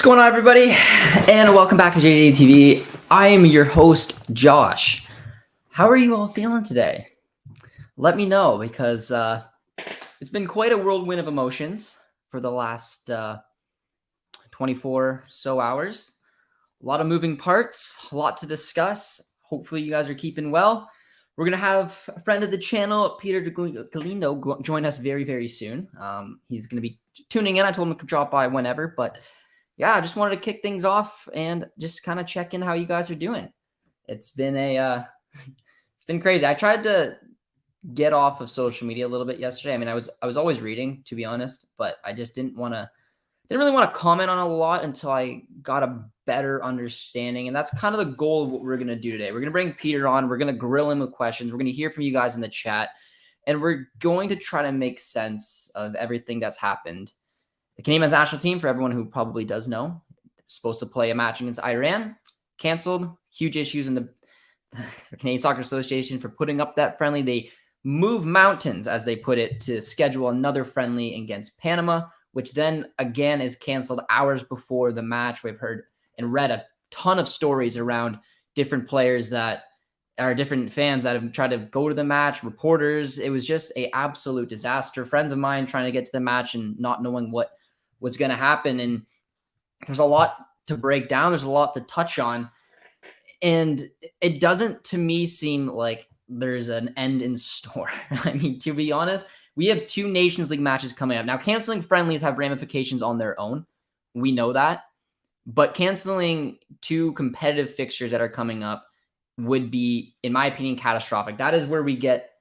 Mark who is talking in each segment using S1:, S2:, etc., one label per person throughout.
S1: going on, everybody? And welcome back to JJTV. I am your host, Josh. How are you all feeling today? Let me know, because it's been quite a whirlwind of emotions for the last 24 so hours. A lot of moving parts, a lot to discuss. Hopefully you guys are keeping well. We're going to have a friend of the channel, Peter Galindo, join us very, very soon. He's going to be tuning in. I told him to drop by whenever, but yeah, I just wanted to kick things off and just kind of check in how you guys are doing. It's been it's been crazy. I tried to get off of social media a little bit yesterday. I mean, I was always reading, to be honest, but I just didn't really want to comment on a lot until I got a better understanding. And that's kind of the goal of what we're going to do today. We're going to bring Peter on. We're going to grill him with questions. We're going to hear from you guys in the chat, and we're going to try to make sense of everything that's happened. The Canadian men's national team, for everyone who probably does know, supposed to play a match against Iran, canceled. Huge issues in the Canadian Soccer Association for putting up that friendly. They move mountains, as they put it, to schedule another friendly against Panama, which then again is canceled hours before the match. We've heard and read a ton of stories around different players that are different fans that have tried to go to the match, reporters. It was just an absolute disaster. Friends of mine trying to get to the match and not knowing what was going to happen. And there's a lot to break down. There's a lot to touch on. And it doesn't, to me, seem like there's an end in store. I mean, to be honest, we have 2 Nations League matches coming up. Now, canceling friendlies have ramifications on their own. We know that. But canceling 2 competitive fixtures that are coming up would be, in my opinion, catastrophic. That is where we get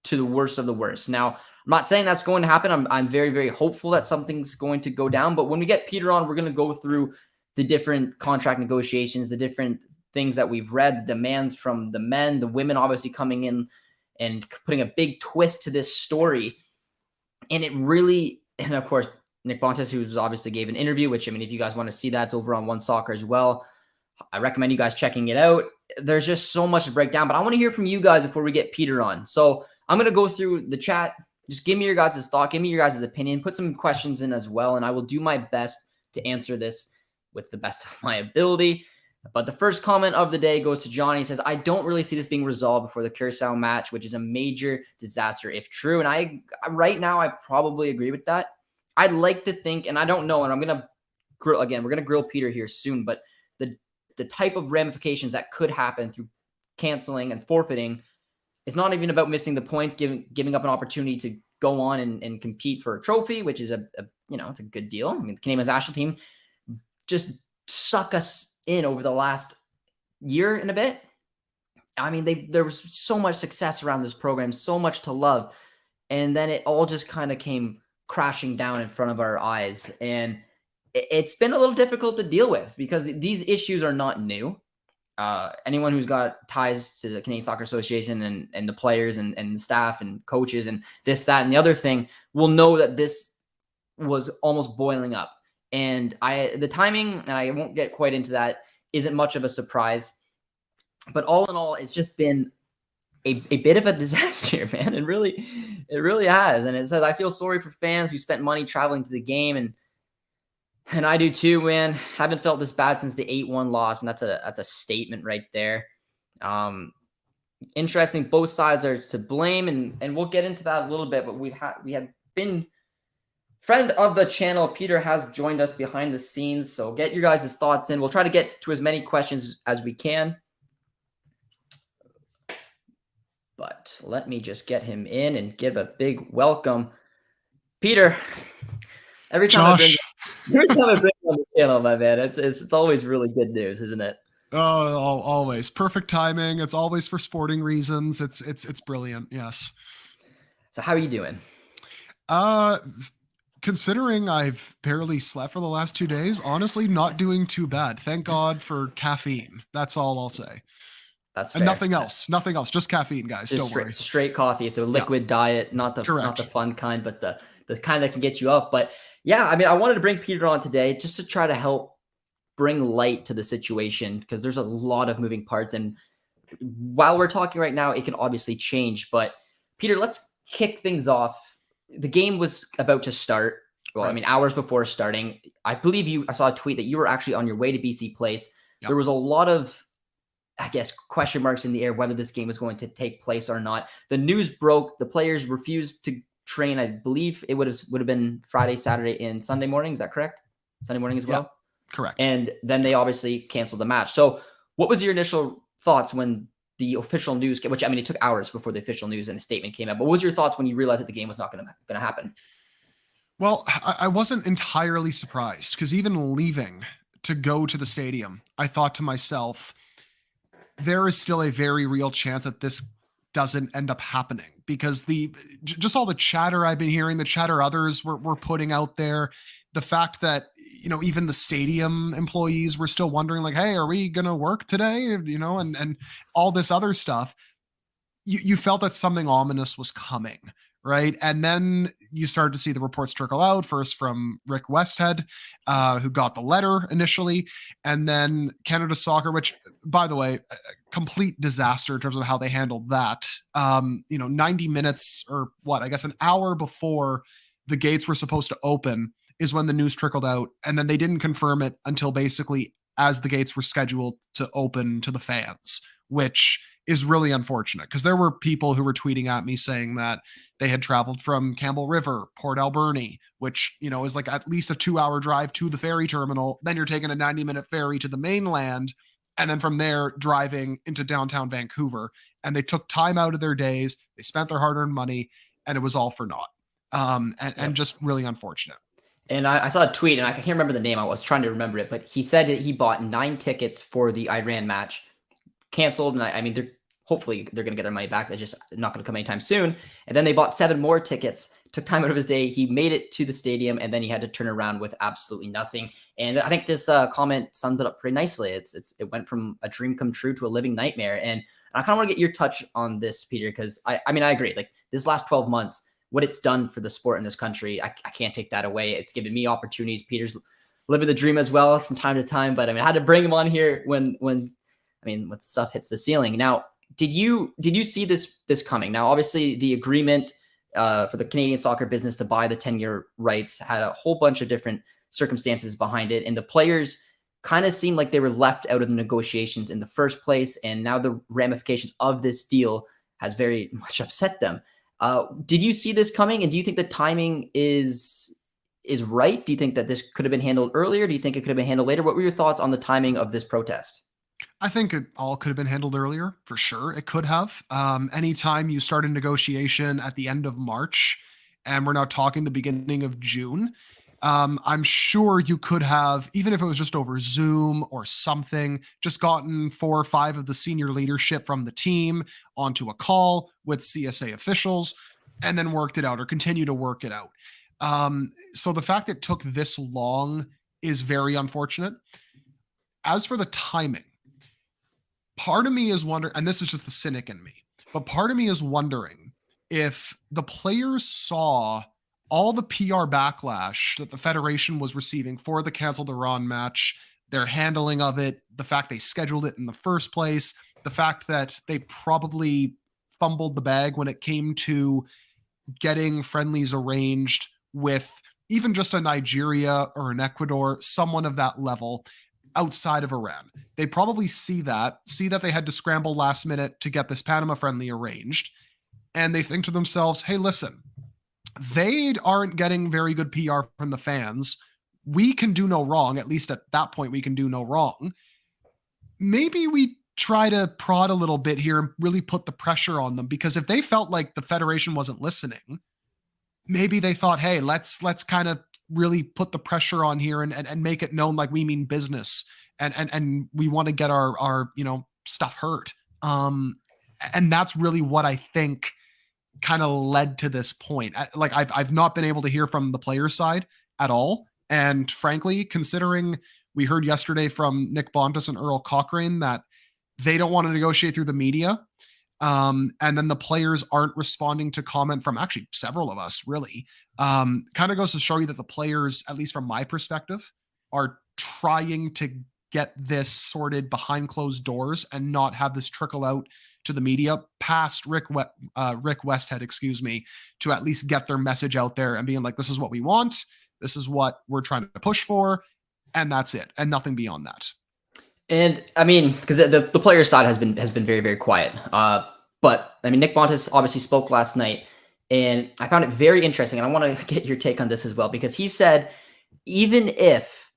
S1: to the worst of the worst. Now, I'm not saying that's going to happen. I'm very, very hopeful that something's going to go down. But when we get Peter on, we're going to go through the different contract negotiations, the different things that we've read, the demands from the men, the women obviously coming in and putting a big twist to this story. And it really, and of course, Nick Bontes, who obviously gave an interview, which, I mean, if you guys want to see that, it's over on One Soccer as well. I recommend you guys checking it out. There's just so much to break down, but I want to hear from you guys before we get Peter on. So I'm going to go through the chat. Just give me your guys' thought. Give me your guys' opinion. Put some questions in as well, and I will do my best to answer this with the best of my ability. But the first comment of the day goes to Johnny. He says, I don't really see this being resolved before the Curacao match, which is a major disaster if true. And right now, I probably agree with that. I'd like to think, and I don't know, and I'm going to grill again. We're going to grill Peter here soon, but the type of ramifications that could happen through canceling and forfeiting, it's not even about missing the points, giving up an opportunity to go on and compete for a trophy, which is it's a good deal. I mean, the Canadian men's national team just suck us in over the last year and a bit. I mean, there was so much success around this program, so much to love, and then it all just kind of came crashing down in front of our eyes. And it's been a little difficult to deal with because these issues are not new. Anyone who's got ties to the Canadian Soccer Association and the players and the staff and coaches and this, that, and the other thing will know that this was almost boiling up. And the timing, and I won't get quite into that, isn't much of a surprise. But all in all, it's just been a bit of a disaster, man. It really has. And it says, I feel sorry for fans who spent money traveling to the game, and I do too, man. Haven't felt this bad since the 8-1 loss, and that's a statement right there. Interesting. Both sides are to blame, and we'll get into that a little bit. But we have been friend of the channel. Peter has joined us behind the scenes, so get your guys' thoughts in. We'll try to get to as many questions as we can. But let me just get him in and give a big welcome. Peter, every time I bring you on the channel, my man, it's always really good news, isn't it?
S2: Oh, always. Perfect timing. It's always for sporting reasons. It's brilliant. Yes.
S1: So how are you doing?
S2: Considering I've barely slept for the last 2 days, honestly, not doing too bad. Thank God for caffeine. That's all I'll say.
S1: That's fair.
S2: And nothing else. Just caffeine, guys. Don't worry.
S1: Straight coffee. So liquid diet, not the fun kind, but the kind that can get you up. But yeah, I mean, I wanted to bring Peter on today just to try to help bring light to the situation, because there's a lot of moving parts. And while we're talking right now, it can obviously change. But Peter, let's kick things off. The game was about to start. well, I
S2: Right.
S1: mean, hours before starting. I saw a tweet that you were actually on your way to BC Place.
S2: Yep.
S1: There was a lot of, I guess, question marks in the air whether this game was going to take place or not. The news broke. The players refused to train. I believe it would have been Friday, Saturday, and Sunday morning. Is that correct? Sunday morning as
S2: Yeah.
S1: well?
S2: Correct.
S1: And then they obviously canceled the match. So what was your initial thoughts when the official news came, which, I mean, it took hours before the official news and a statement came out, but what was your thoughts when you realized that the game was not going to happen?
S2: Well, I wasn't entirely surprised because even leaving to go to the stadium, I thought to myself, there is still a very real chance that this doesn't end up happening because just all the chatter I've been hearing, the chatter others were putting out there, the fact that even the stadium employees were still wondering like, hey, are we gonna work today? And all this other stuff. You felt that something ominous was coming, right? And then you started to see the reports trickle out, first from Rick Westhead, who got the letter initially, and then Canada Soccer, which, by the way, a complete disaster in terms of how they handled that. 90 minutes or what, I guess an hour before the gates were supposed to open is when the news trickled out, and then they didn't confirm it until basically as the gates were scheduled to open to the fans, which is really unfortunate because there were people who were tweeting at me saying that they had traveled from Campbell River, Port Alberni, which, is like at least a 2-hour drive to the ferry terminal. Then you're taking a 90-minute ferry to the mainland. And then from there, driving into downtown Vancouver. And they took time out of their days. They spent their hard earned money, and it was all for naught. And just really unfortunate.
S1: And I saw a tweet, and I can't remember the name. I was trying to remember it, but he said that he bought 9 tickets for the Iran match, canceled. And I mean, hopefully they're going to get their money back. They're just not going to come anytime soon. And then they bought 7 more tickets, took time out of his day. He made it to the stadium, and then he had to turn around with absolutely nothing. And I think this comment summed it up pretty nicely. It went from a dream come true to a living nightmare. And I kind of want to get your touch on this, Peter, because I mean, I agree. Like this last 12 months, what it's done for the sport in this country, I can't take that away. It's given me opportunities. Peter's living the dream as well from time to time, but I mean, I had to bring him on here when stuff hits the ceiling. Now, did you see this coming? Now, obviously, the agreement for the Canadian soccer business to buy the 10-year rights had a whole bunch of different circumstances behind it, and the players kind of seemed like they were left out of the negotiations in the first place, and now the ramifications of this deal has very much upset them. Did you see this coming, and do you think the timing is right? Do you think that this could have been handled earlier? Do you think it could have been handled later? What were your thoughts on the timing of this protest?
S2: I think it all could have been handled earlier, for sure. It could have. Anytime you start a negotiation at the end of March, and we're now talking the beginning of June, I'm sure you could have, even if it was just over Zoom or something, just gotten 4 or 5 of the senior leadership from the team onto a call with CSA officials and then worked it out or continue to work it out. So the fact it took this long is very unfortunate. As for the timing, part of me is wondering, and this is just the cynic in me, but part of me is wondering if the players saw all the PR backlash that the Federation was receiving for the canceled Iran match, their handling of it, the fact they scheduled it in the first place, the fact that they probably fumbled the bag when it came to getting friendlies arranged with even just a Nigeria or an Ecuador, someone of that level outside of Iran. They probably see that they had to scramble last minute to get this Panama friendly arranged. And they think to themselves, hey, listen, they aren't getting very good PR from the fans. We can do no wrong. At least at that point, we can do no wrong. Maybe we try to prod a little bit here and really put the pressure on them, because if they felt like the Federation wasn't listening, maybe they thought, hey, let's kind of really put the pressure on here and make it known like we mean business and we want to get our stuff heard. And that's really what I think kind of led to this point. I've not been able to hear from the player side at all. And frankly, considering we heard yesterday from Nick Bontis and Earl Cochrane that they don't want to negotiate through the media, and then the players aren't responding to comment from actually several of us, really, kind of goes to show you that the players, at least from my perspective, are trying to get this sorted behind closed doors and not have this trickle out to the media past Rick Westhead, to at least get their message out there and being like, this is what we want. This is what we're trying to push for, and that's it, and nothing beyond that.
S1: And I mean, because the player side has been very very quiet. But I mean, Nick Bontis obviously spoke last night, and I found it very interesting. And I want to get your take on this as well, because he said even if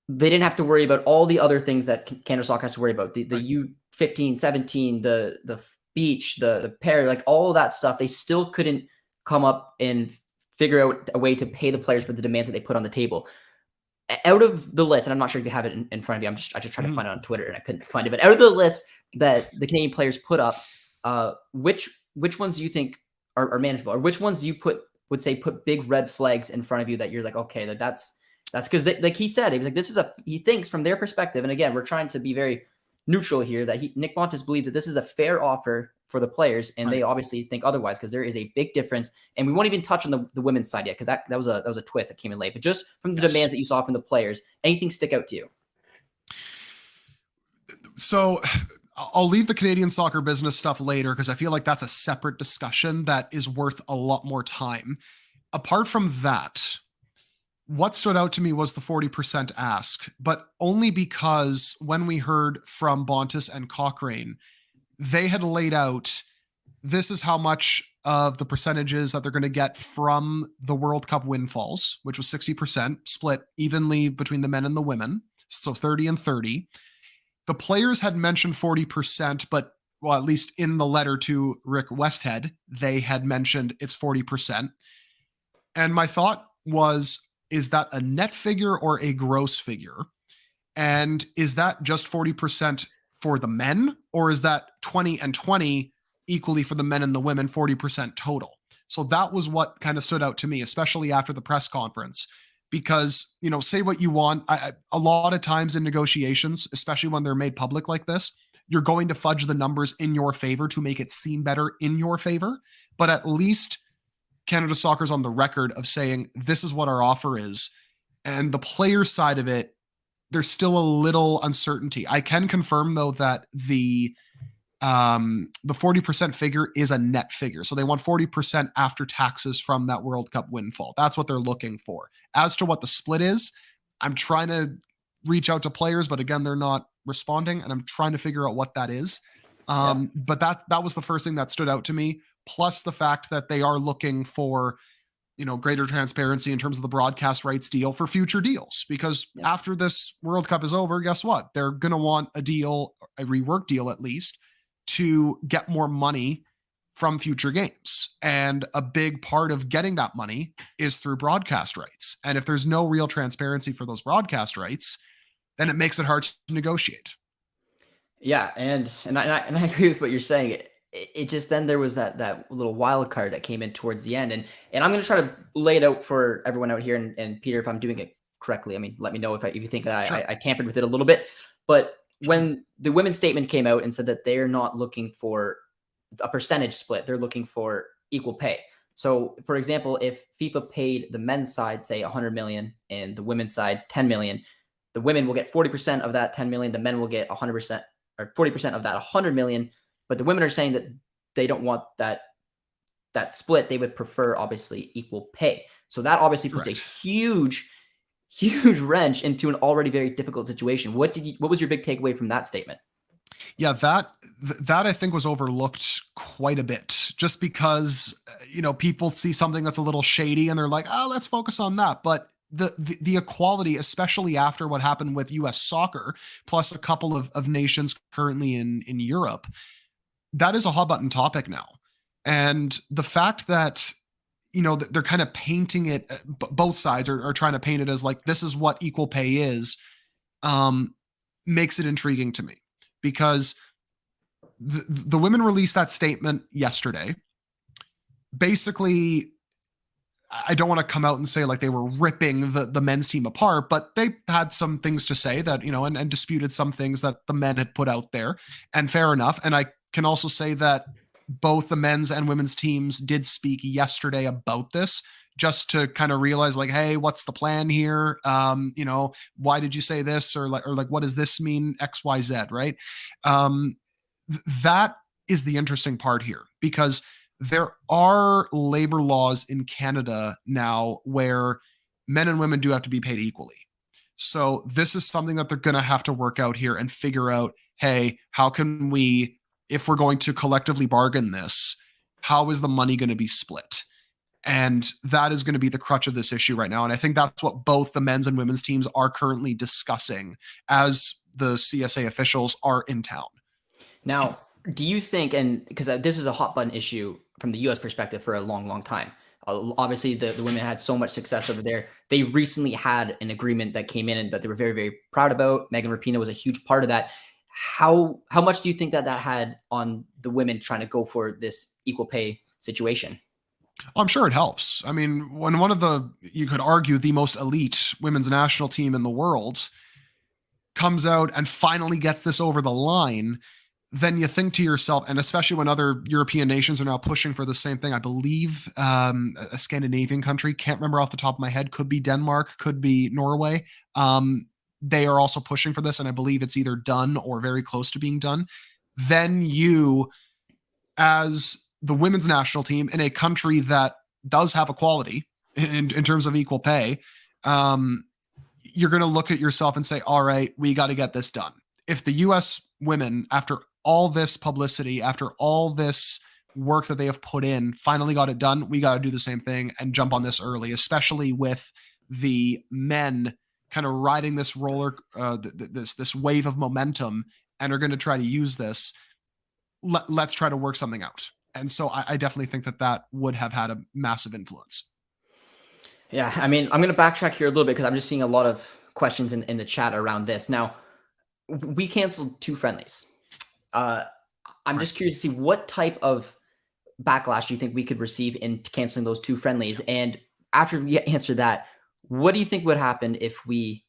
S1: they didn't have to worry about all the other things that Canada Soccer has to worry about, the U15, 17, the beach, the pair, like all of that stuff, they still couldn't come up and figure out a way to pay the players for the demands that they put on the table. Out of the list, and I'm not sure if you have it in front of you, I just tried to find it on Twitter and I couldn't find it. But out of the list that the Canadian players put up, which ones do you think are manageable, or which ones do you would say put big red flags in front of you that you're like, okay, that's because like he said, he was like, he thinks from their perspective, and again, we're trying to be very neutral here, that Nick Bontis believes that this is a fair offer for the players, and they obviously think otherwise, because there is a big difference. And we won't even touch on the women's side yet, because that was a twist that came in late. But just from the demands that you saw from the players, anything stick out to you?
S2: So I'll leave the Canadian soccer business stuff later, because I feel like that's a separate discussion that is worth a lot more time. Apart from that, what stood out to me was the 40% ask, but only because when we heard from Bontis and Cochrane, they had laid out, this is how much of the percentages that they're going to get from the World Cup windfalls, which was 60%, split evenly between the men and the women. So 30 and 30. The players had mentioned 40%, but well, at least in the letter to Rick Westhead, they had mentioned it's 40%. And my thought was, is that a net figure or a gross figure? And is that just 40% for the men, or is that 20 and 20 equally for the men and the women, 40% total? So that was what kind of stood out to me, especially after the press conference, because, you know, say what you want. A lot of times in negotiations, especially when they're made public like this, you're going to fudge the numbers in your favor to make it seem better in your favor. But at least Canada Soccer's on the record of saying, this is what our offer is. And the player side of it, there's still a little uncertainty. I can confirm though that the 40% figure is a net figure. So they want 40% after taxes from that World Cup windfall. That's what they're looking for. As to what the split is, I'm trying to reach out to players, but again, they're not responding, and I'm trying to figure out what that is. But that was the first thing that stood out to me. Plus the fact that they are looking for, you know, greater transparency in terms of the broadcast rights deal for future deals, because after this World Cup is over, guess what? They're going to want a deal, a rework deal at least, to get more money from future games. And a big part of getting that money is through broadcast rights. And if there's no real transparency for those broadcast rights, then it makes it hard to negotiate.
S1: Yeah, and I agree with what you're saying. It just, then there was that little wild card that came in towards the end, and I'm going to try to lay it out for everyone out here. And Peter, if I'm doing it correctly, I mean, let me know if you think that I tampered with it a little bit. But when the women's statement came out and said that they're not looking for a percentage split, they're looking for equal pay. So, for example, if FIFA paid the men's side, say 100 million, and the women's side 10 million, the women will get 40% of that 10 million. The men will get 100% or 40% of that 100 million. But the women are saying that they don't want that split. They would prefer, obviously, equal pay. So that obviously puts a huge wrench into an already very difficult situation. What was your big takeaway from that statement?
S2: Yeah, that I think was overlooked quite a bit, just because, you know, people see something that's a little shady and they're like, oh, let's focus on that. But the equality, especially after what happened with US soccer, plus a couple of nations currently in Europe, that is a hot button topic now. And the fact that, you know, they're kind of painting it, both sides are trying to paint it as like, this is what equal pay is, makes it intriguing to me, because the women released that statement yesterday. Basically, I don't want to come out and say like they were ripping the men's team apart, but they had some things to say that, you know, and disputed some things that the men had put out there, and fair enough. And I can also say that both the men's and women's teams did speak yesterday about this, just to kind of realize like, hey, what's the plan here? You know, why did you say this? Or like, what does this mean? X, Y, Z, right? That is the interesting part here, because there are labor laws in Canada now where men and women do have to be paid equally. So this is something that they're going to have to work out here and figure out, hey, how can we, if we're going to collectively bargain this, how is the money going to be split? And that is going to be the crutch of this issue right now. And I think that's what both the men's and women's teams are currently discussing as the CSA officials are in town.
S1: Now, do you think, and because this is a hot button issue from the U.S. perspective for a long, long time, obviously the women had so much success over there. They recently had an agreement that came in and that they were very, very proud about. Megan Rapinoe was a huge part of that. How much do you think that had on the women trying to go for this equal pay situation?
S2: I'm sure it helps. I mean, when one of the, you could argue, the most elite women's national team in the world comes out and finally gets this over the line, then you think to yourself, and especially when other European nations are now pushing for the same thing, I believe a Scandinavian country, can't remember off the top of my head, could be Denmark, could be Norway. They are also pushing for this, and I believe it's either done or very close to being done. Then you, as the women's national team in a country that does have equality in terms of equal pay, you're going to look at yourself and say, all right, we got to get this done. If the U.S. women, after all this publicity, after all this work that they have put in, finally got it done, we got to do the same thing and jump on this early, especially with the men kind of riding this this wave of momentum and are going to try to use this. Let's try to work something out. And so I definitely think that would have had a massive influence.
S1: Yeah, I mean, I'm going to backtrack here a little bit because I'm just seeing a lot of questions in the chat around this. Now, we canceled 2 friendlies. I'm just curious to see what type of backlash do you think we could receive in canceling those 2 friendlies? And after we answer that, what do you think would happen if we,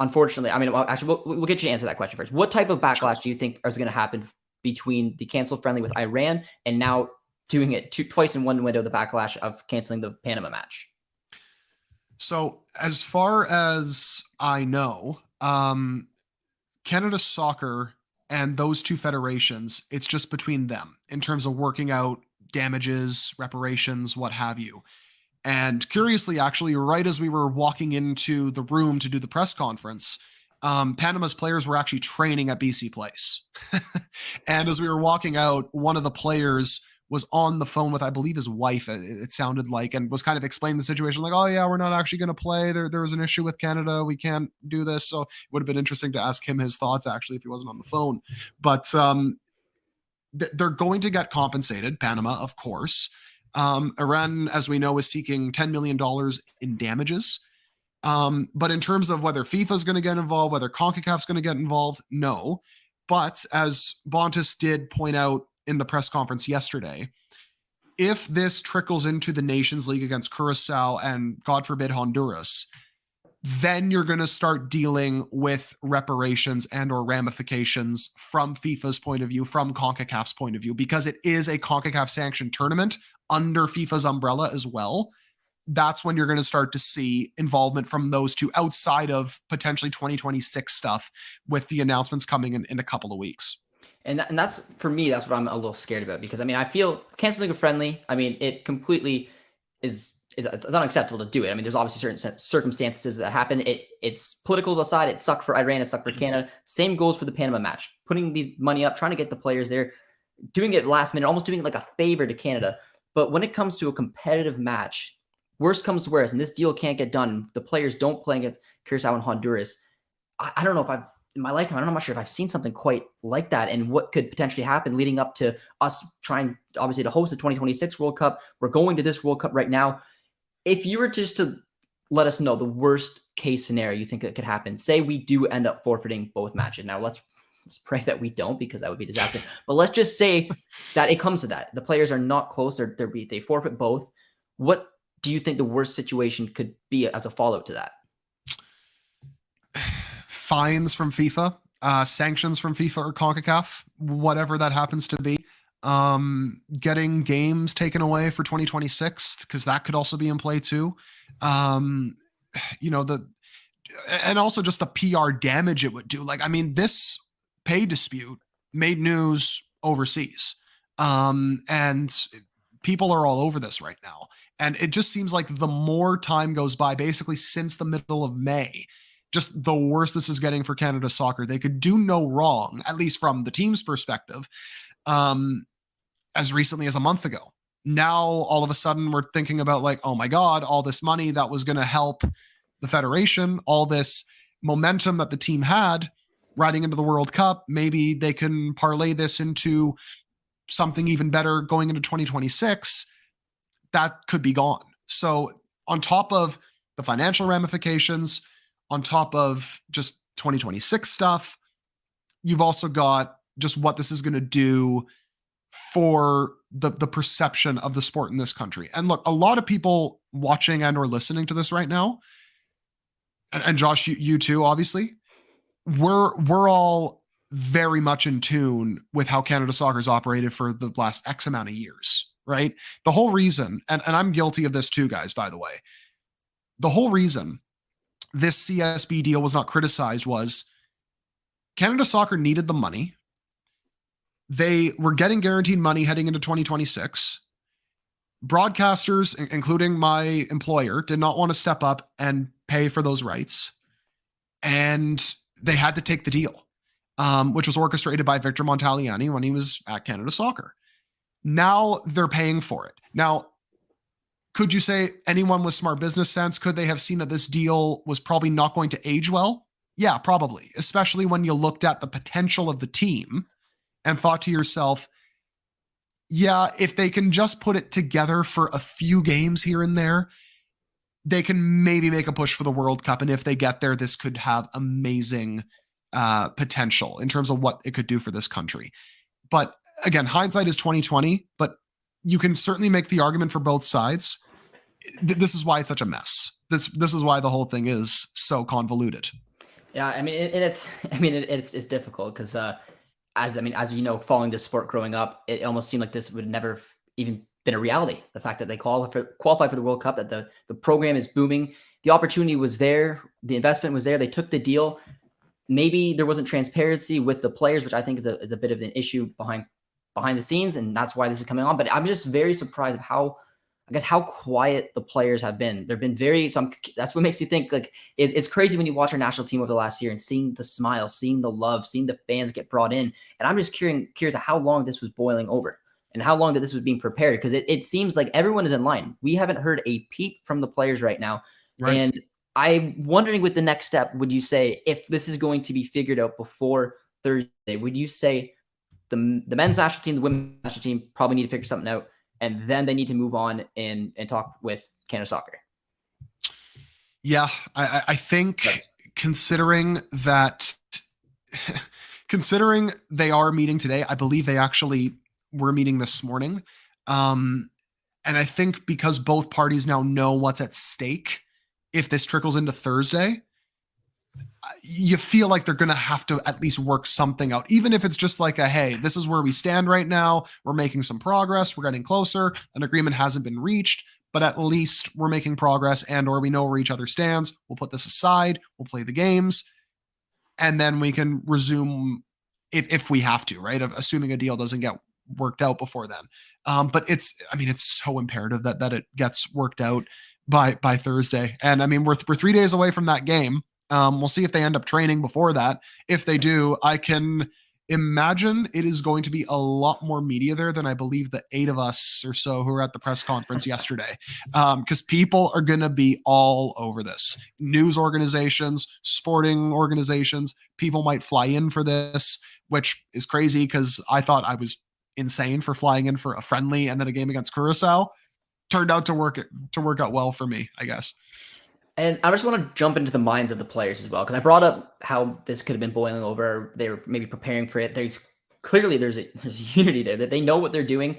S1: unfortunately, I mean, well, actually, we'll get you to answer that question first. What type of backlash do you think is going to happen between the canceled friendly with Iran and now doing it twice in one window, the backlash of canceling the Panama match?
S2: So as far as I know, Canada Soccer and those 2 federations, it's just between them in terms of working out damages, reparations, what have you. And curiously, actually, right as we were walking into the room to do the press conference, Panama's players were actually training at BC Place. And as we were walking out, one of the players was on the phone with, I believe, his wife, it sounded like, and was kind of explaining the situation like, oh yeah, we're not actually going to play. There was an issue with Canada. We can't do this. So it would have been interesting to ask him his thoughts, actually, if he wasn't on the phone. But they're going to get compensated, Panama, of course. Iran, as we know, is seeking $10 million in damages. But in terms of whether FIFA is going to get involved, whether CONCACAF is going to get involved, no. But as Bontis did point out in the press conference yesterday, if this trickles into the Nations League against Curacao and, God forbid, Honduras, then you're going to start dealing with reparations and or ramifications from FIFA's point of view, from CONCACAF's point of view, because it is a CONCACAF sanctioned tournament under FIFA's umbrella as well. That's when you're going to start to see involvement from those 2 outside of potentially 2026 stuff with the announcements coming in a couple of weeks.
S1: And that's, for me, that's what I'm a little scared about, because I mean, I feel canceling a friendly, I mean, it completely it's unacceptable to do it. I mean, there's obviously certain circumstances that happen. It's politicals aside, it sucked for Iran, it sucked for Canada. Same goes for the Panama match. Putting the money up, trying to get the players there, doing it last minute, almost doing it like a favor to Canada. But when it comes to a competitive match, worst comes to worst, and this deal can't get done, the players don't play against Curacao and Honduras. I don't know if in my lifetime, I'm not sure if I've seen something quite like that, and what could potentially happen leading up to us trying, obviously, to host the 2026 World Cup. We're going to this World Cup right now. If you were just to let us know the worst case scenario you think that could happen, say we do end up forfeiting both matches. Now, let's pray that we don't, because that would be disaster. But let's just say that it comes to that. The players are not close. They forfeit both. What do you think the worst situation could be as a follow-up to that?
S2: Fines from FIFA, sanctions from FIFA or CONCACAF, whatever that happens to be. Getting games taken away for 2026, because that could also be in play too. And also just the PR damage it would do. Like, I mean, this pay dispute made news overseas. And people are all over this right now. And it just seems like the more time goes by, basically since the middle of May, just the worse this is getting for Canada Soccer. They could do no wrong, at least from the team's perspective, as recently as a month ago. Now, all of a sudden, we're thinking about like, oh my God, all this money that was going to help the federation, all this momentum that the team had riding into the World Cup. Maybe they can parlay this into something even better going into 2026. That could be gone. So, on top of the financial ramifications, on top of just 2026 stuff, you've also got just what this is going to do for the perception of the sport in this country. And look, a lot of people watching and or listening to this right now, and Josh, you too, obviously, we're all very much in tune with how Canada Soccer's operated for the last X amount of years, right? The whole reason, and I'm guilty of this too, guys, by the way, the whole reason this CSB deal was not criticized was Canada Soccer needed the money. They were getting guaranteed money heading into 2026. Broadcasters, including my employer, did not want to step up and pay for those rights. And they had to take the deal, which was orchestrated by Victor Montaliani when he was at Canada Soccer. Now they're paying for it. Now, could you say anyone with smart business sense, could they have seen that this deal was probably not going to age well? Yeah, probably, especially when you looked at the potential of the team and thought to yourself, yeah, if they can just put it together for a few games here and there, they can maybe make a push for the World Cup. And if they get there, this could have amazing potential in terms of what it could do for this country. But again, hindsight is 2020, but you can certainly make the argument for both sides. This is why it's such a mess. This is why the whole thing is so convoluted.
S1: Yeah, I mean, it's difficult because as you know, following this sport growing up, it almost seemed like this would never even been a reality. The fact that they qualify for the World Cup, that the program is booming, the opportunity was there, the investment was there, they took the deal. Maybe there wasn't transparency with the players, which I think is a bit of an issue behind the scenes, and that's why this is coming on. But I'm just very surprised of how quiet the players have been. They've been that's what makes you think like it's crazy when you watch our national team over the last year and seeing the smiles, seeing the love, seeing the fans get brought in. And I'm just curious how long this was boiling over and how long that this was being prepared, because it seems like everyone is in line. We haven't heard a peep from the players right now. Right. And I'm wondering with the next step, would you say if this is going to be figured out before Thursday, would you say the men's national team, the women's national team probably need to figure something out, and then they need to move on and talk with Canada Soccer?
S2: Yeah, I think considering they are meeting today, I believe they actually were meeting this morning. And I think because both parties now know what's at stake, if this trickles into Thursday, you feel like they're going to have to at least work something out, even if it's just like hey, this is where we stand right now. We're making some progress. We're getting closer. An agreement hasn't been reached, but at least we're making progress or we know where each other stands. We'll put this aside. We'll play the games. And then we can resume if we have to, right? Assuming a deal doesn't get worked out before then. But it's so imperative that it gets worked out by Thursday. And I mean, we're 3 days away from that game. We'll see if they end up training before that. If they do, I can imagine it is going to be a lot more media there than I believe the 8 of us or so who were at the press conference yesterday. Because people are going to be all over this. News organizations, sporting organizations, people might fly in for this, which is crazy because I thought I was insane for flying in for a friendly and then a game against Curacao. Turned out to work out well for me, I guess.
S1: And I just want to jump into the minds of the players as well, because I brought up how this could have been boiling over. They were maybe preparing for it. There's a unity there that they know what they're doing.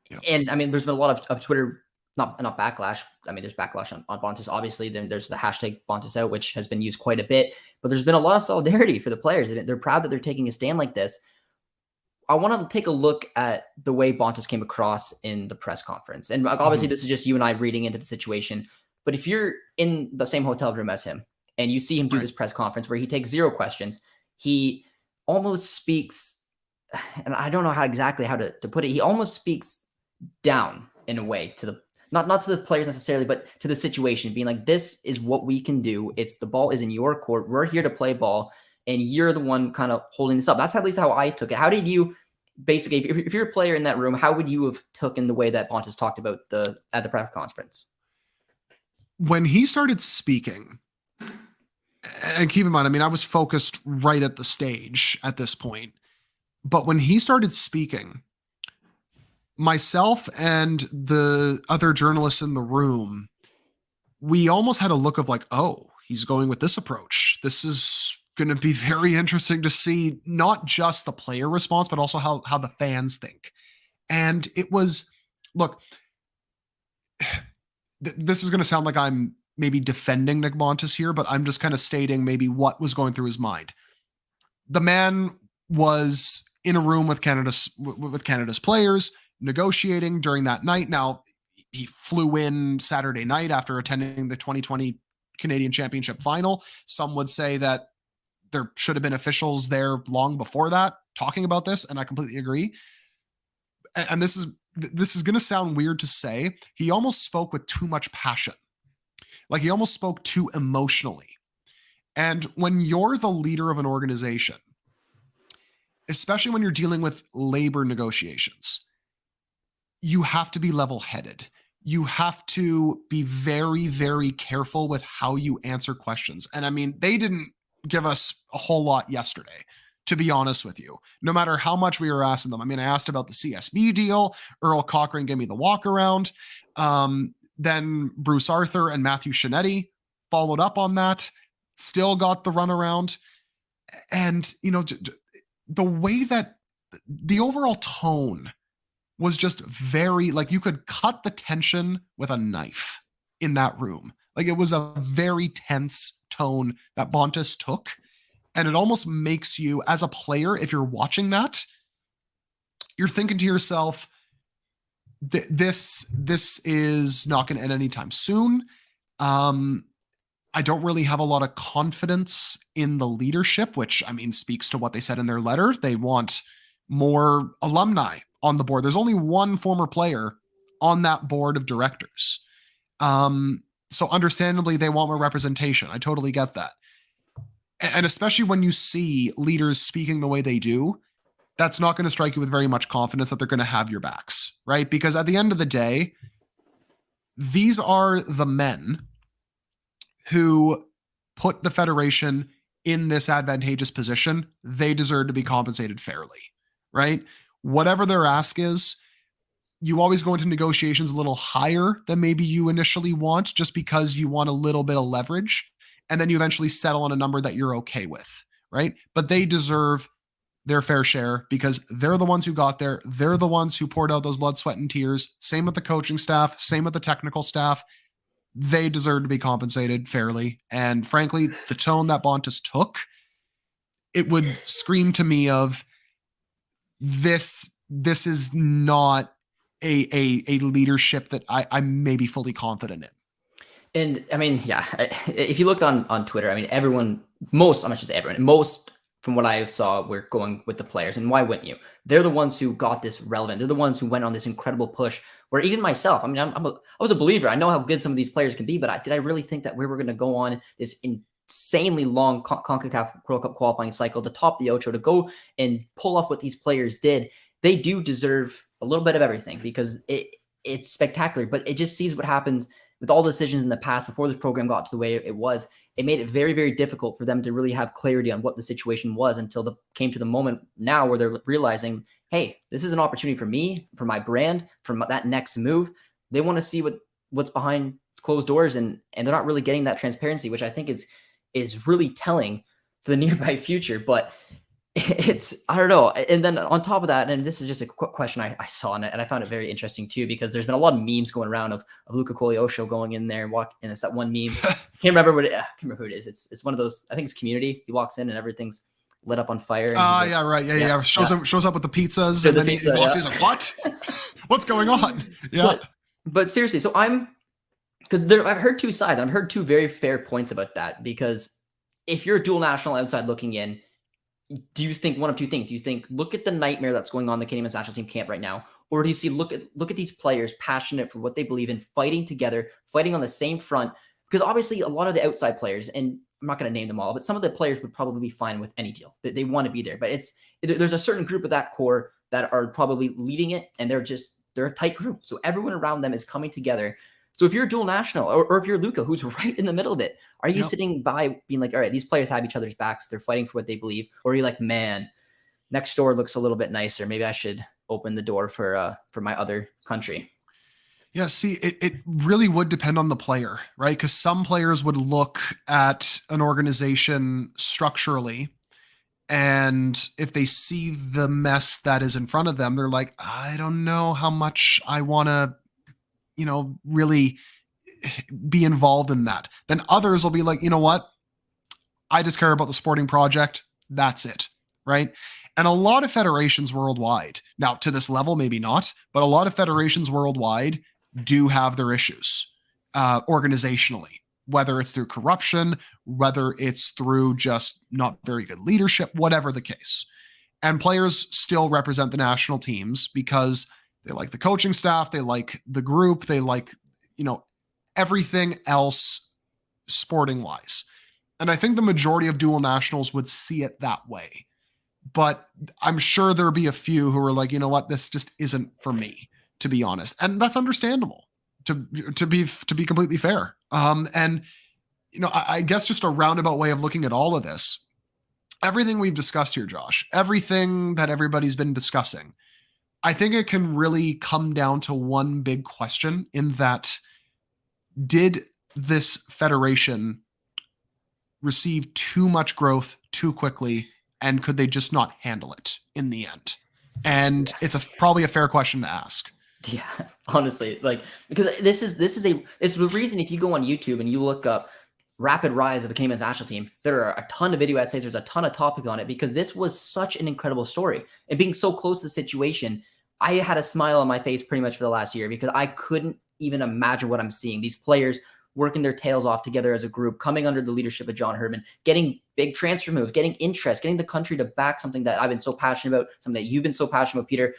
S1: Yeah. And I mean, there's been a lot of Twitter, not backlash. I mean, there's backlash on Bontis, obviously. Then there's the hashtag Bontis out, which has been used quite a bit. But there's been a lot of solidarity for the players, and they're proud that they're taking a stand like this. I want to take a look at the way Bontis came across in the press conference. And obviously, this is just you and I reading into the situation. But if you're in the same hotel room as him and you see him do this press conference where he takes 0 questions, he almost speaks, and I don't know how to put it. He almost speaks down in a way to not to the players necessarily, but to the situation, being like, this is what we can do. It's the ball is in your court. We're here to play ball, and you're the one kind of holding this up. That's at least how I took it. How did you basically, if you're a player in that room, how would you have taken the way that Pontus talked about at the press conference?
S2: When he started speaking, and keep in mind, I mean, I was focused right at the stage at this point, but when he started speaking, myself and the other journalists in the room, we almost had a look of like, oh, he's going with this approach. This is going to be very interesting to see not just the player response, but also how the fans think. And it was, look, this is going to sound like I'm maybe defending Nick Montes here, but I'm just kind of stating maybe what was going through his mind. The man was in a room with Canada's players negotiating during that night. Now, he flew in Saturday night after attending the 2020 Canadian Championship final. Some would say that there should have been officials there long before that talking about this, and I completely agree. And this is going to sound weird to say. He almost spoke with too much passion. Like he almost spoke too emotionally. And when you're the leader of an organization, especially when you're dealing with labor negotiations, you have to be level-headed. You have to be very, very careful with how you answer questions. And I mean, they didn't give us a whole lot yesterday, to be honest with you, no matter how much we were asking them. I mean, I asked about the CSB deal. Earl Cochran gave me the walk around. Then Bruce Arthur and Matthew Shinetti followed up on that, still got the runaround. And, you know, the way that the overall tone was just very, like, you could cut the tension with a knife in that room. Like, it was a very tense tone that Pontus took. And it almost makes you, as a player, if you're watching that, you're thinking to yourself, this is not going to end anytime soon. I don't really have a lot of confidence in the leadership, which, I mean, speaks to what they said in their letter. They want more alumni on the board. There's only one former player on that board of directors. So understandably, they want more representation. I totally get that. And especially when you see leaders speaking the way they do, that's not going to strike you with very much confidence that they're going to have your backs, right? Because at the end of the day, these are the men who put the Federation in this advantageous position. They deserve to be compensated fairly, right? Whatever their ask is, you always go into negotiations a little higher than maybe you initially want, just because you want a little bit of leverage, and then you eventually settle on a number that you're okay with, right? But they deserve their fair share because they're the ones who got there. They're the ones who poured out those blood, sweat, and tears. Same with the coaching staff, same with the technical staff. They deserve to be compensated fairly. And frankly, the tone that Pontus took, it would scream to me of this is not a leadership that I'm maybe fully confident in.
S1: And I mean, yeah, if you look on Twitter, I mean, most from what I saw, we're going with the players. And why wouldn't you? They're the ones who got this relevant. They're the ones who went on this incredible push where even myself, I mean, I was a believer. I know how good some of these players can be, but did I really think that we were going to go on this insanely long CONCACAF World Cup qualifying cycle to top the Ocho, to go and pull off what these players did? They do deserve a little bit of everything because it's spectacular, but it just sees what happens with all the decisions in the past before this program got to the way it was. It made it very, very difficult for them to really have clarity on what the situation was until came to the moment now where they're realizing, hey, this is an opportunity for me, for my brand, for that next move. They want to see what's behind closed doors, and they're not really getting that transparency, which I think is really telling for the nearby future. But I don't know. And then on top of that, and this is just a quick question I saw, and I found it very interesting too, because there's been a lot of memes going around of Luca Koleosho going in there and it's that one meme. Can't remember who it is. It's one of those, I think it's Community. He walks in and everything's lit up on fire.
S2: Yeah, right. Yeah. Shows up with the pizzas, and then he walks in. He's like, what? What's going on? Yeah.
S1: But seriously, so because I've heard two sides. I've heard two very fair points about that, because if you're a dual national outside looking in, do you think one of two things? Do you think look at the nightmare that's going on in the Canadian national team camp right now, or do you see look at these players passionate for what they believe in, fighting together, fighting on the same front? Because obviously a lot of the outside players, and I'm not going to name them all, but some of the players would probably be fine with any deal. They want to be there, but there's a certain group of that core that are probably leading it, and they're a tight group. So everyone around them is coming together. So if you're a dual national, or if you're Luca, who's right in the middle of it, are you sitting by being like, all right, these players have each other's backs, they're fighting for what they believe, or are you like, man, next door looks a little bit nicer, maybe I should open the door for my other country?
S2: Yeah, see, it really would depend on the player, right? Because some players would look at an organization structurally, and if they see the mess that is in front of them, they're like, I don't know how much I want to, really be involved in that. Then others will be like, you know what? I just care about the sporting project. That's it, right? And a lot of federations worldwide, now to this level, maybe not, but a lot of federations worldwide do have their issues organizationally, whether it's through corruption, whether it's through just not very good leadership, whatever the case. And players still represent the national teams because they like the coaching staff, they like the group, they like, everything else sporting wise. And I think the majority of dual nationals would see it that way. But I'm sure there'll be a few who are like, you know what, this just isn't for me, to be honest. And that's understandable, to be completely fair. And I guess just a roundabout way of looking at all of this, everything we've discussed here, Josh, everything that everybody's been discussing, I think it can really come down to one big question, in that, did this federation receive too much growth too quickly, and could they just not handle it in the end? And it's probably a fair question to ask.
S1: Yeah, honestly, because this is the reason. If you go on YouTube and you look up rapid rise of the Canadian national team, there are a ton of video essays, there's a ton of topic on it, because this was such an incredible story. And being so close to the situation, I had a smile on my face pretty much for the last year, because I couldn't even imagine what I'm seeing. These players working their tails off together as a group, coming under the leadership of John Herdman, getting big transfer moves, getting interest, getting the country to back something that I've been so passionate about, something that you've been so passionate about, Peter.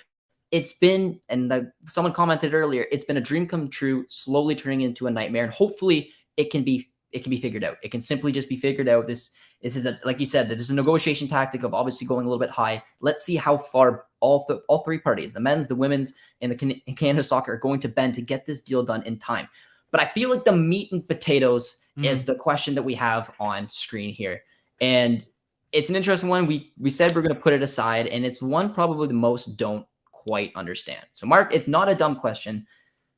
S1: It's been, and someone commented earlier, it's been a dream come true, slowly turning into a nightmare. And hopefully it can be figured out. It can simply just be figured out. This is like you said, this is a negotiation tactic of obviously going a little bit high. Let's see how far all three parties, the men's, the women's, and the Canada Soccer, are going to bend to get this deal done in time. But I feel like the meat and potatoes is the question that we have on screen here. And it's an interesting one. We said we're going to put it aside, and it's one probably the most don't quite understand. So Mark, it's not a dumb question,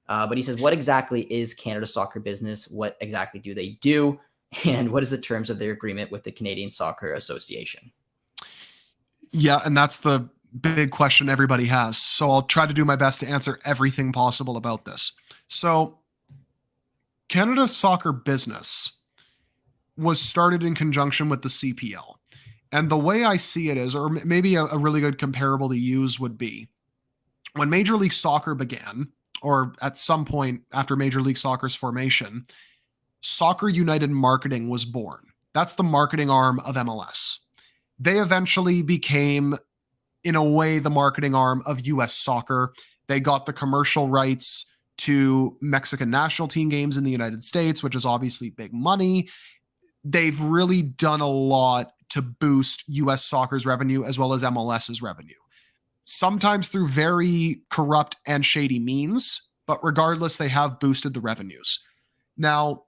S1: but he says, what exactly is Canada Soccer Business? What exactly do they do? And what is the terms of their agreement with the Canadian Soccer Association?
S2: Yeah, and that's the big question everybody has. So I'll try to do my best to answer everything possible about this. So Canada Soccer Business was started in conjunction with the CPL. And the way I see it is, or maybe a really good comparable to use would be, when Major League Soccer began, or at some point after Major League Soccer's formation, Soccer United Marketing was born. That's the marketing arm of MLS. They eventually became, in a way, the marketing arm of US Soccer. They got the commercial rights to Mexican national team games in the United States, which is obviously big money. They've really done a lot to boost US Soccer's revenue as well as MLS's revenue, sometimes through very corrupt and shady means, but regardless, they have boosted the revenues. Now,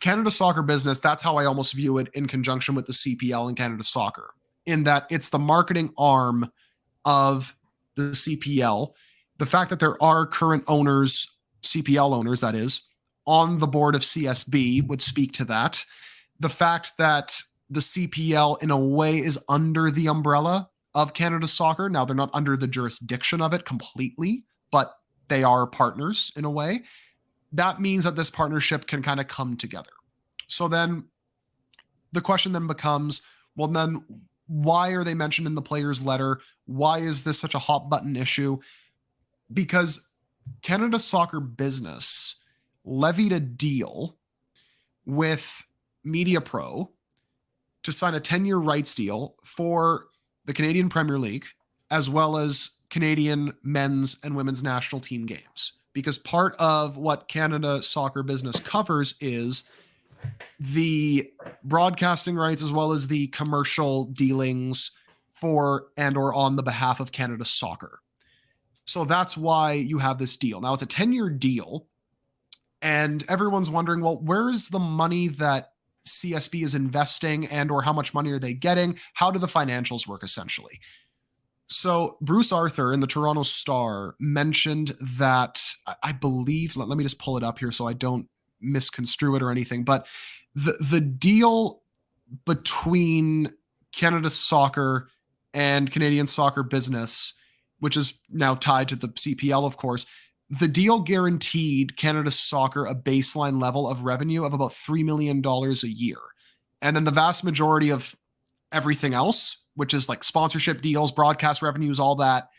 S2: Canada Soccer Business, that's how I almost view it in conjunction with the CPL and Canada Soccer, in that it's the marketing arm of the CPL. The fact that there are current owners, CPL owners, that is, on the board of CSB would speak to that. The fact that the CPL, in a way, is under the umbrella of Canada Soccer. Now, they're not under the jurisdiction of it completely, but they are partners in a way. That means that this partnership can kind of come together. So then the question then becomes, well, then why are they mentioned in the player's letter? Why is this such a hot button issue? Because Canada Soccer Business levied a deal with Media Pro to sign a 10-year rights deal for the Canadian Premier League, as well as Canadian men's and women's national team games. Because part of what Canada Soccer Business covers is the broadcasting rights as well as the commercial dealings for and or on the behalf of Canada Soccer. So that's why you have this deal. Now it's a 10-year deal, and everyone's wondering, well, where's the money that CSB is investing and or how much money are they getting? How do the financials work essentially? So Bruce Arthur in the Toronto Star mentioned that, I believe, let me just pull it up here so I don't misconstrue it or anything, but the deal between Canada Soccer and Canadian Soccer Business, which is now tied to the CPL, of course, the deal guaranteed Canada Soccer a baseline level of revenue of about $3 million a year. And then the vast majority of everything else, which is like sponsorship deals, broadcast revenues, all that,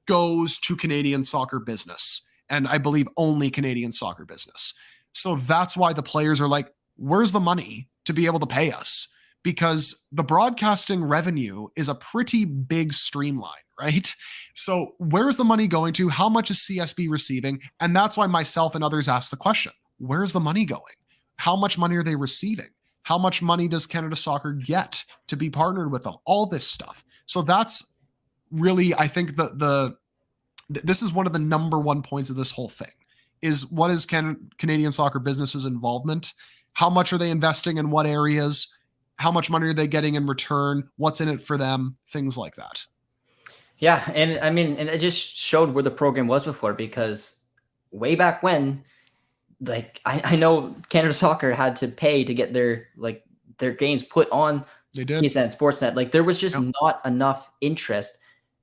S2: goes to Canadian Soccer Business. And I believe only Canadian Soccer Business. So that's why the players are like, where's the money to be able to pay us? Because the broadcasting revenue is a pretty big streamline, right? So where's the money going to? How much is CSB receiving? And that's why myself and others ask the question, where's the money going? How much money are they receiving? How much money does Canada Soccer get to be partnered with them? All this stuff. So that's really, I think, this is one of the number one points of this whole thing, is what is Canadian Soccer Business's involvement? How much are they investing in what areas? How much money are they getting in return? What's in it for them? Things like that.
S1: Yeah, and I mean, and it just showed where the program was before, because way back when, like I know Canada Soccer had to pay to get their games put on TSN Sportsnet. Like there was just not enough interest,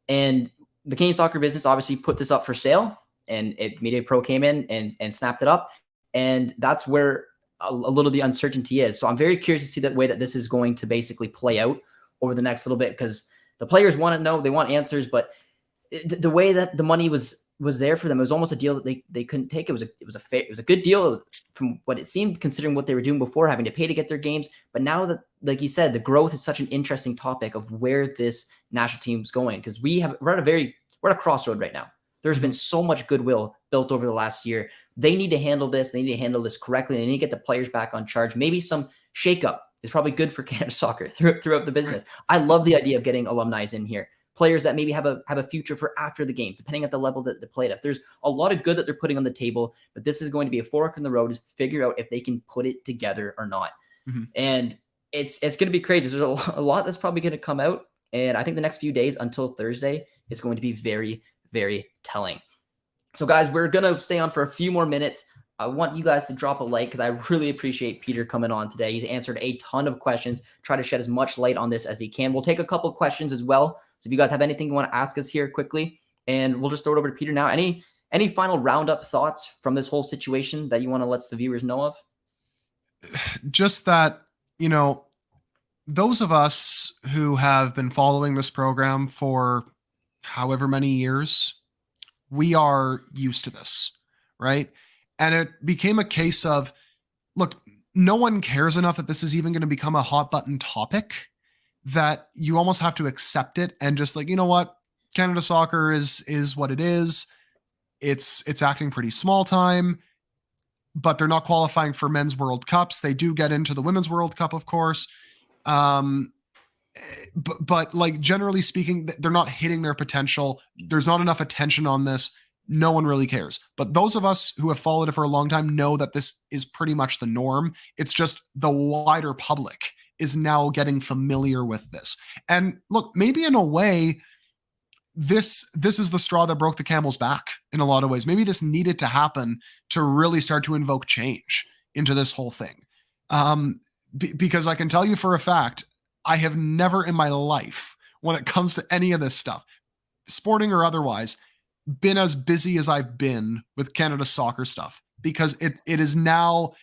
S1: and the Canadian Soccer Business obviously put this up for sale, and Media Pro came in and snapped it up, and that's where a little of the uncertainty is. So I'm very curious to see that way that this is going to basically play out over the next little bit, because the players want to know, they want answers, but the way that the money was there for them, it was almost a deal that they couldn't take. It was a good deal from what it seemed, considering what they were doing before, having to pay to get their games. But now that, like you said, the growth is such an interesting topic of where this national team's going, because we're at a crossroad right now. There's been so much goodwill built over the last year. They need to handle this. They need to handle this correctly. They need to get the players back on charge. Maybe some shakeup is probably good for Canada Soccer throughout the business. I love the idea of getting alumni in here, players that maybe have a future for after the games, depending on the level that they played at. There's a lot of good that they're putting on the table, but this is going to be a fork in the road to figure out if they can put it together or not. Mm-hmm. And it's going to be crazy. There's a lot that's probably going to come out, and I think the next few days until Thursday is going to be very, very telling. So guys, we're going to stay on for a few more minutes. I want you guys to drop a like, because I really appreciate Peter coming on today. He's answered a ton of questions, try to shed as much light on this as he can. We'll take a couple of questions as well. So if you guys have anything you want to ask us here quickly, and we'll just throw it over to Peter now. Any final roundup thoughts from this whole situation that you want to let the viewers know of?
S2: Just that, those of us who have been following this program for however many years, we are used to this, right? And it became a case of, look, no one cares enough that this is even going to become a hot button topic, that you almost have to accept it and just like, you know what, Canada Soccer is what it is. It's acting pretty small time, but they're not qualifying for men's World Cups. They do get into the Women's World Cup, of course. But like generally speaking, they're not hitting their potential. There's not enough attention on this. No one really cares. But those of us who have followed it for a long time know that this is pretty much the norm. It's just the wider public is now getting familiar with this. And look, maybe in a way, this is the straw that broke the camel's back in a lot of ways. Maybe this needed to happen to really start to invoke change into this whole thing. Because I can tell you for a fact, I have never in my life, when it comes to any of this stuff, sporting or otherwise, been as busy as I've been with Canada Soccer stuff, because it is now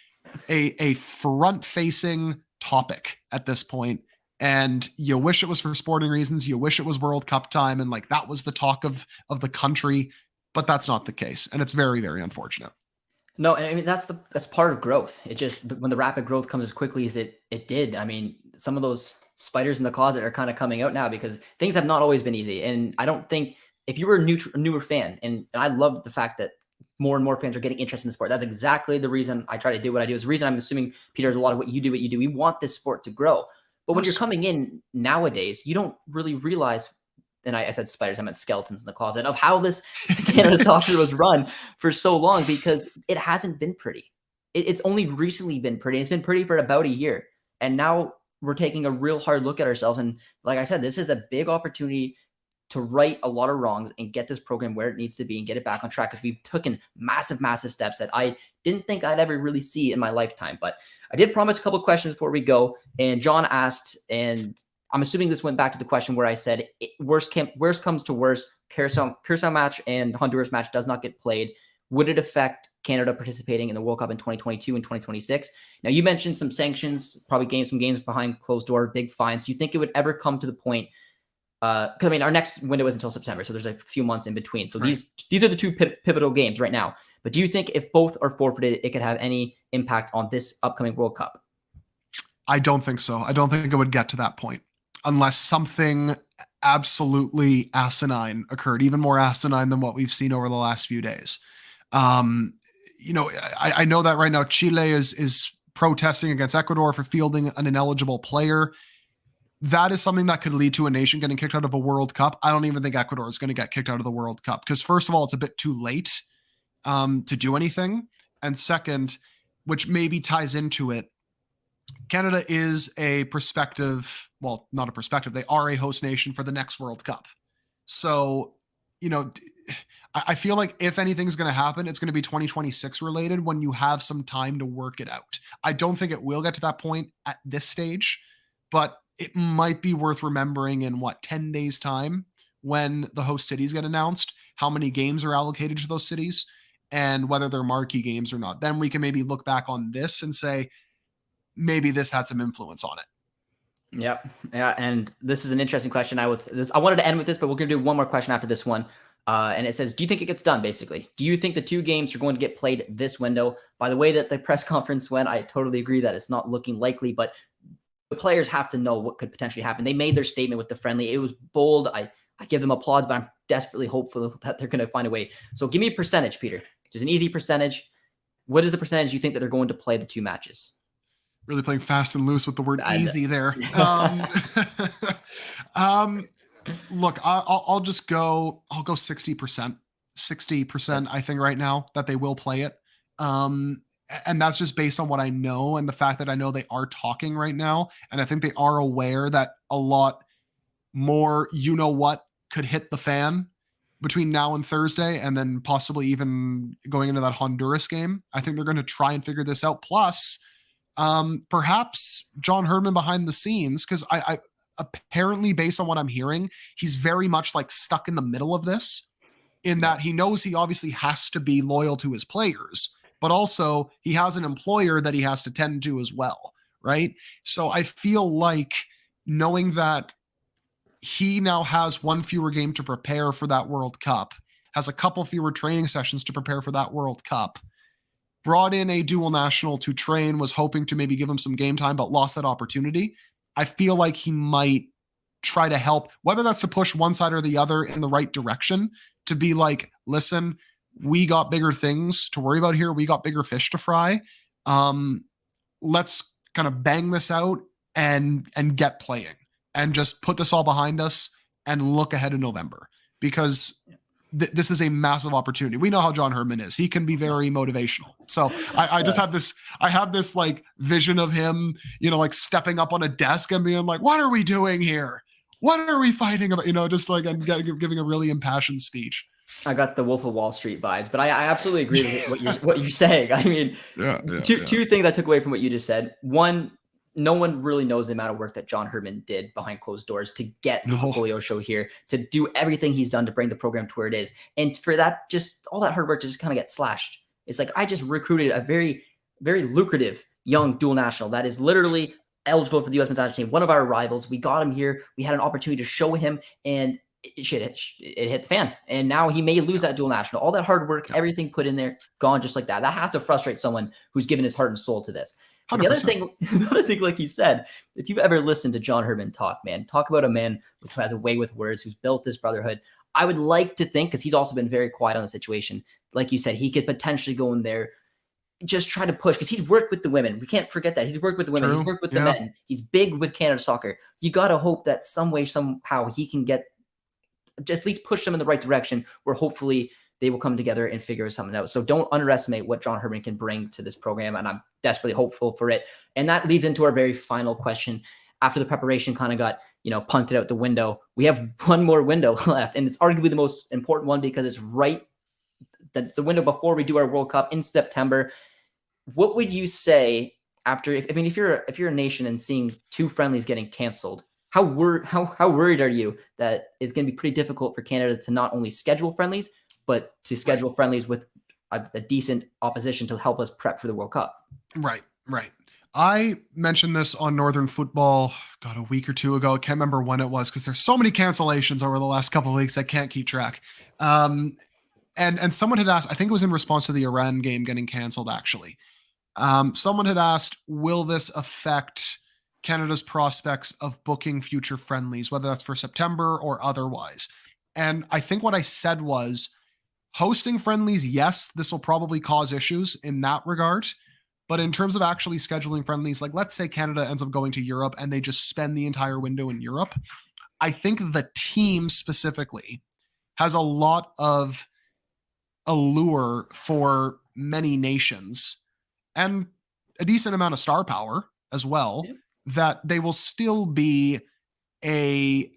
S2: a front-facing topic at this point. And you wish it was for sporting reasons. You wish it was World Cup time and like that was the talk of the country, but that's not the case. And it's very, very unfortunate.
S1: No, and I mean, that's part of growth. It just, when the rapid growth comes as quickly as it did, I mean, some of those spiders in the closet are kind of coming out now because things have not always been easy. And I don't think if you were a newer fan, and I love the fact that more and more fans are getting interested in the sport. That's exactly the reason I try to do what I do. It's the reason I'm assuming, Peter, is a lot of what you do. We want this sport to grow. But when you're coming in nowadays, you don't really realize, and I said spiders, I meant skeletons in the closet, of how this Canada soccer was run for so long, because it hasn't been pretty. It's only recently been pretty. It's been pretty for about a year. And now we're taking a real hard look at ourselves. And like I said, this is a big opportunity to right a lot of wrongs and get this program where it needs to be and get it back on track, because we've taken massive, massive steps that I didn't think I'd ever really see in my lifetime. But I did promise a couple of questions before we go. And John asked, and I'm assuming this went back to the question where I said, worst comes to worst, Curacao match and Honduras match does not get played. Would it affect Canada participating in the World Cup in 2022 and 2026? Now, you mentioned some sanctions, probably some games behind closed door, big fines. Do you think it would ever come to the point? Because I mean, our next window is until September, so there's a few months in between. So these are the two pivotal games right now. But do you think if both are forfeited, it could have any impact on this upcoming World Cup?
S2: I don't think so. I don't think it would get to that point unless something absolutely asinine occurred, even more asinine than what we've seen over the last few days. I know that right now Chile is protesting against Ecuador for fielding an ineligible player. That is something that could lead to a nation getting kicked out of a World Cup. I don't even think Ecuador is going to get kicked out of the World Cup because, first of all, it's a bit too late to do anything. And second, which maybe ties into it, Canada is a prospective, well, not a prospective, they are a host nation for the next World Cup. So, I feel like if anything's going to happen, it's going to be 2026 related when you have some time to work it out. I don't think it will get to that point at this stage, but it might be worth remembering in 10 days time when the host cities get announced, how many games are allocated to those cities and whether they're marquee games or not. Then we can maybe look back on this and say, maybe this had some influence on it.
S1: Yep. Yeah. And this is an interesting question. I wanted to end with this, but we're going to do one more question after this one. And it says, do you think it gets done, basically? Do you think the two games are going to get played this window? By the way that the press conference went, I totally agree that it's not looking likely, but the players have to know what could potentially happen. They made their statement with the friendly. It was bold. I give them applause, but I'm desperately hopeful that they're going to find a way. So give me a percentage, Peter. Just an easy percentage. What is the percentage you think that they're going to play the two matches?
S2: Really playing fast and loose with the word easy there. Look, I'll go 60%. 60%, I think right now that they will play it. And that's just based on what I know and the fact that I know they are talking right now. And I think they are aware that a lot more, what could hit the fan between now and Thursday, and then possibly even going into that Honduras game. I think they're going to try and figure this out. Plus, perhaps John Herdman behind the scenes, because I apparently, based on what I'm hearing, he's very much like stuck in the middle of this, in that he knows he obviously has to be loyal to his players, but also he has an employer that he has to tend to as well, right? So I feel like knowing that he now has one fewer game to prepare for that World Cup, has a couple fewer training sessions to prepare for that World Cup, brought in a dual national to train, was hoping to maybe give him some game time, but lost that opportunity. I feel like he might try to help, whether that's to push one side or the other in the right direction, to be like, listen, we got bigger things to worry about here. We got bigger fish to fry. Let's kind of bang this out and get playing and just put this all behind us and look ahead in November, because this is a massive opportunity. We know how John Herdman is. He can be very motivational. So I just have this like vision of him, like stepping up on a desk and being like, what are we doing here? What are we fighting about? Just like, and giving a really impassioned speech.
S1: I got the Wolf of Wall Street vibes, but I absolutely agree with what you're saying. I mean, two things I took away from what you just said. One, no one really knows the amount of work that John Herdman did behind closed doors to get the Polio show here, to do everything he's done to bring the program to where it is. And for that, just all that hard work to just kind of get slashed. It's like, I just recruited a very, very lucrative young dual national that is literally eligible for the U.S. men's national team. One of our rivals. We got him here. We had an opportunity to show him, and it hit the fan. And now he may lose that dual national. All that hard work, everything put in there, gone just like that. That has to frustrate someone who's given his heart and soul to this. But the other
S2: 100%.
S1: thing, like you said, if you've ever listened to John Herman talk, man, talk about a man who has a way with words, who's built this brotherhood. I would like to think, because he's also been very quiet on the situation, like you said, he could potentially go in there, just try to push, because he's worked with the women. We can't forget that. He's worked with the women. He's
S2: True.
S1: worked with the
S2: Yeah.
S1: men. He's big with Canada soccer. You got to hope that some way, somehow he can get, just at least push them in the right direction, where hopefully they will come together and figure something out. So don't underestimate what John Herman can bring to this program, and I'm desperately hopeful for it. And that leads into our very final question. After the preparation kind of got, punted out the window, we have one more window left, and it's arguably the most important one because that's the window before we do our World Cup in September. What would you say after, if you're a nation and seeing 2 friendlies getting canceled, how worried are you that it's going to be pretty difficult for Canada to not only schedule friendlies, but to schedule friendlies with a decent opposition to help us prep for the World Cup?
S2: Right. I mentioned this on Northern Football, a week or 2 ago. I can't remember when it was because there's so many cancellations over the last couple of weeks, I can't keep track. And someone had asked, I think it was in response to the Iran game getting canceled, actually. Someone had asked, will this affect Canada's prospects of booking future friendlies, whether that's for September or otherwise? And I think what I said was, hosting friendlies, yes, this will probably cause issues in that regard. But in terms of actually scheduling friendlies, like let's say Canada ends up going to Europe and they just spend the entire window in Europe, I think the team specifically has a lot of allure for many nations and a decent amount of star power as well, that they will still be an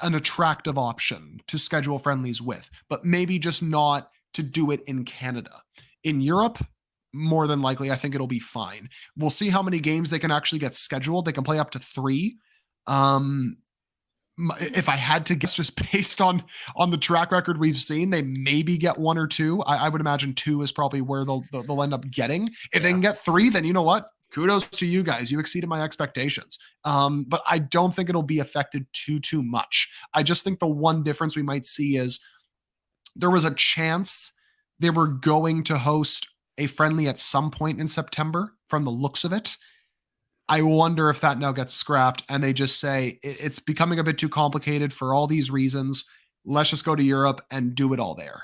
S2: attractive option to schedule friendlies with, but maybe just not to do it in Canada. In Europe, more than likely, I think it'll be fine. We'll see how many games they can actually get scheduled. They can play up to 3. If I had to guess, just based on the track record we've seen, they maybe get 1 or 2. I would imagine 2 is probably where they'll end up getting. If they can get 3, then you know what? Kudos to you guys. You exceeded my expectations. But I don't think it'll be affected too much. I just think the one difference we might see is there was a chance they were going to host a friendly at some point in September from the looks of it. I wonder if that now gets scrapped and they just say it's becoming a bit too complicated for all these reasons. Let's just go to Europe and do it all there.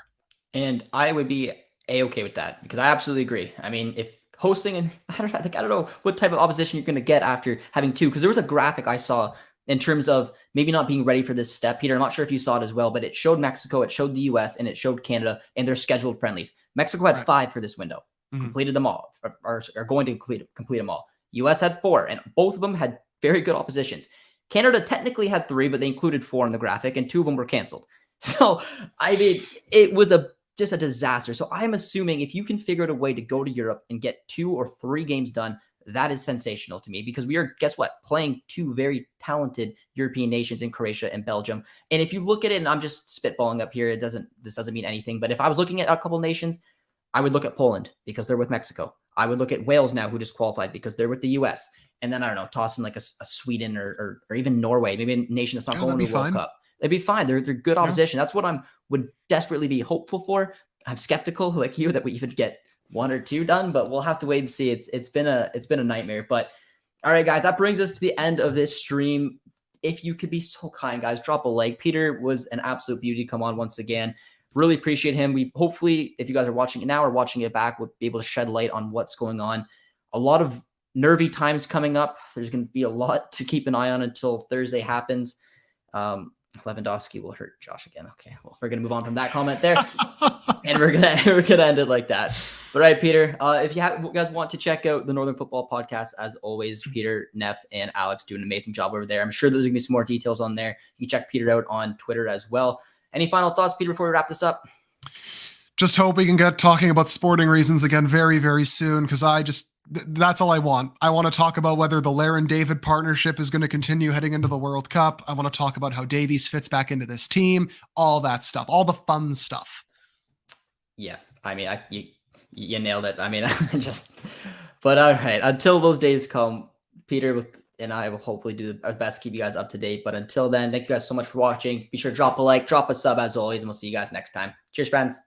S1: And I would be A-okay with that because I absolutely agree. I mean, if hosting, and I don't know what type of opposition you're going to get after having 2, because there was a graphic I saw in terms of maybe not being ready for this step. Peter, I'm not sure if you saw it as well, but it showed Mexico, it showed the US, and it showed Canada and their scheduled friendlies. Mexico had 5 for this window, completed them all, or are going to complete them all. US had 4, and both of them had very good oppositions. Canada technically had 3, but they included 4 in the graphic, and 2 of them were canceled. So, I mean, it was just a disaster. So I'm assuming if you can figure out a way to go to Europe and get 2 or 3 games done, that is sensational to me because we are, guess what, playing 2 very talented European nations in Croatia and Belgium. And if you look at it, and I'm just spitballing up here, this doesn't mean anything, but if I was looking at a couple nations, I would look at Poland because they're with Mexico. I would look at Wales now, who just qualified because they're with the US. And then, I don't know, toss in like a Sweden or even Norway, maybe a nation that's not going to the World Cup. They'd be fine. They're good opposition. That's what would desperately be hopeful for. I'm skeptical, like you, that we even get 1 or 2 done, but we'll have to wait and see. It's been a nightmare. But all right, guys, that brings us to the end of this stream. If you could be so kind, guys, drop a like. Peter was an absolute beauty. Come on once again. Really appreciate him. We hopefully, if you guys are watching it now or watching it back, we'll be able to shed light on what's going on. A lot of nervy times coming up. There's going to be a lot to keep an eye on until Thursday happens. Lewandowski will hurt Josh again. Okay, well, we're gonna move on from that comment there, and we're gonna end it like that. But right, Peter, if you guys want to check out the Northern Football Podcast, as always, Peter, Neff, and Alex do an amazing job over there. I'm sure there's gonna be some more details on there. You can check Peter out on Twitter as well. Any final thoughts, Peter, before we wrap this up?
S2: Just hope we can get talking about sporting reasons again very, very soon, because that's all I want. I want to talk about whether the Laren David partnership is going to continue heading into the World Cup. I want to talk about how Davies fits back into this team, all that stuff, all the fun stuff.
S1: Yeah, I mean, you nailed it. I mean, but all right, until those days come, Peter and I will hopefully do our best to keep you guys up to date. But until then, thank you guys so much for watching. Be sure to drop a like, drop a sub as always, and we'll see you guys next time. Cheers, friends.